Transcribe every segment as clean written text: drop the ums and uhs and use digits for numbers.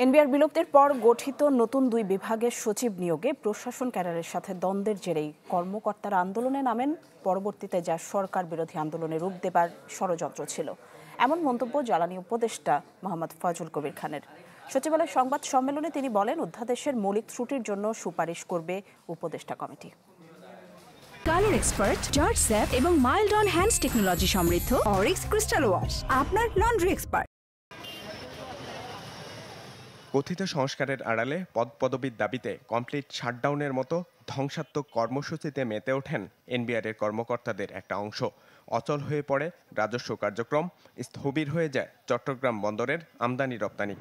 NBR বিলুপ্তির পর গঠিত নতুন দুই বিভাগের সচিব নিয়োগে প্রশাসন ক্যাডারের সাথে দ্বন্দ্বের জেরেই কর্মকর্তারা আন্দোলনে নামেন। পরবর্তীতে যা সরকার বিরোধী আন্দোলনে রূপ দেবার ষড়যন্ত্র ছিল, এমন মন্তব্য জ্বালানি উপদেষ্টা মোহাম্মদ ফয়জুল কবির খানের। সচিবালয়ের সংবাদ সম্মেলনে তিনি বলেন, অধ্যাদেশের মৌলিক ত্রুটির জন্য সুপারিশ করবে উপদেষ্টা committee. Colour expert, George sap এবং মাইল্ড অন হ্যান্ডস টেকনোলজি সমৃদ্ধ অরিক্স ক্রিস্টাল ওয়াশ আপনার লন্ড্রি এক্সপার্ট। কথিত সংস্কারের আড়ালে পদপদবীর দাবিতে কমপ্লিট শাটডাউনের মতো ধ্বংসাত্মক কর্মসূচিতে মেতে ওঠেন এনবিআরের কর্মকর্তাদের একটা অংশ। অচল হয়ে পড়ে রাজস্ব কার্যক্রম, স্থবির হয়ে যায় চট্টগ্রাম বন্দরের আমদানি রপ্তানি।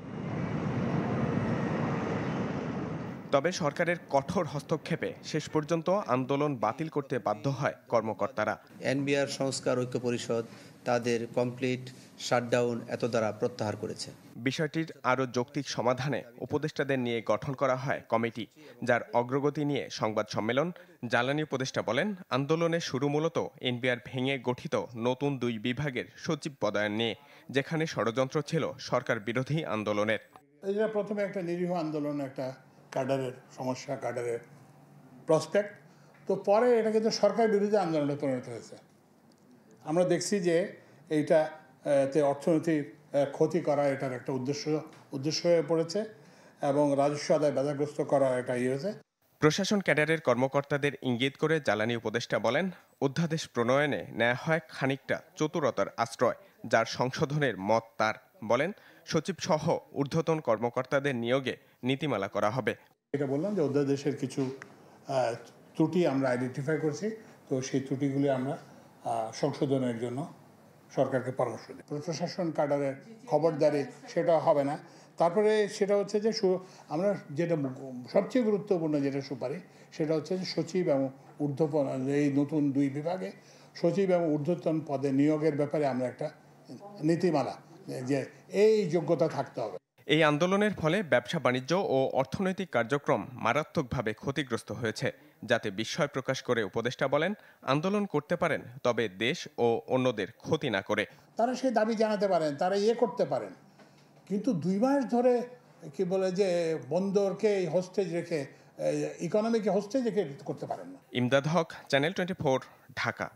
তবে সরকারের কঠোর হস্তক্ষেপে শেষ পর্যন্ত আন্দোলন বাতিল করতে বাধ্য হয় কর্মকর্তারা। এনবিআর সংস্কার ঐক্য পরিষদ তাদের কমপ্লিট শাটডাউন এত দ্বারা প্রত্যাহার করেছে। বিষয়টির আরও যৌক্তিক সমাধানে উপদেষ্টাদের নিয়ে গঠন করা হয় কমিটি, যার অগ্রগতি নিয়ে সংবাদ সম্মেলন। জ্বালানি উপদেষ্টা বলেন, আন্দোলনের শুরু মূলত এনবিআর ভেঙে গঠিত নতুন দুই বিভাগের সচিব পদায়ন নিয়ে, যেখানে ষড়যন্ত্র ছিল সরকার বিরোধী আন্দোলনের। প্রথমে একটা নিরীহ আন্দোলন, একটা ক্যাডারের সমস্যা, ক্যাডারের প্রসপেক্ট, তো পরে এটা কিন্তু সরকার বিরোধী আন্দোলনে পরিণত হয়েছে। আমরা দেখছি যে এইটাতে অর্থনৈতিক ক্ষতি করা এটার একটা উদ্দেশ্য হয়ে পড়েছে এবং রাজস্ব আদায় বাধাগ্রস্ত করা এটা হয়েছে। প্রশাসন ক্যাডারের কর্মকর্তাদের ইঙ্গিত করে জ্বালানি উপদেষ্টা বলেন, অধ্যাদেশ প্রণয়নে নেওয়া হয় খানিকটা চতুরতার আশ্রয়, যার সংশোধনের মত তার। বলেন, সচিব সহ ঊর্ধ্বতন কর্মকর্তাদের নিয়োগে নীতিমালা করা হবে। এটা বললাম যে অধ্যাদেশের কিছু ত্রুটি আমরা আইডেন্টিফাই করছি, তো সেই ত্রুটিগুলি আমরা সংশোধনের জন্য সরকারকে পরামর্শ দিই। প্রশাসন ক্যাডারের খবরদারি সেটা হবে না। তারপরে সেটা হচ্ছে যে আমরা যেটা সবচেয়ে গুরুত্বপূর্ণ যেটা সুপারিশ, সেটা হচ্ছে যে সচিব এবং ঊর্ধ্বতন, এই নতুন দুই বিভাগে সচিব এবং ঊর্ধ্বতন পদে নিয়োগের ব্যাপারে আমরা একটা নীতিমালা, যে এই যোগ্যতা থাকতে হবে। এই আন্দোলনের ফলে ব্যবসা বাণিজ্য ও অর্থনৈতিক কার্যক্রম মারাত্মকভাবে ক্ষতিগ্রস্ত হয়েছে, যাতে বিস্ময় প্রকাশ করে উপদেষ্টা বলেন, আন্দোলন করতে পারেন, তবে দেশ ও অন্যদের ক্ষতি না করে। তারা সেই দাবি জানাতে পারেন, তারা করতে পারেন, কিন্তু 2 মাস ধরে কি বলে যে বন্দরকে হোস্টেজ রেখে, ইকোনমিকে হোস্টেজ রেখে করতে পারেন না। ইমদাদ হক, চ্যানেল 24, ঢাকা।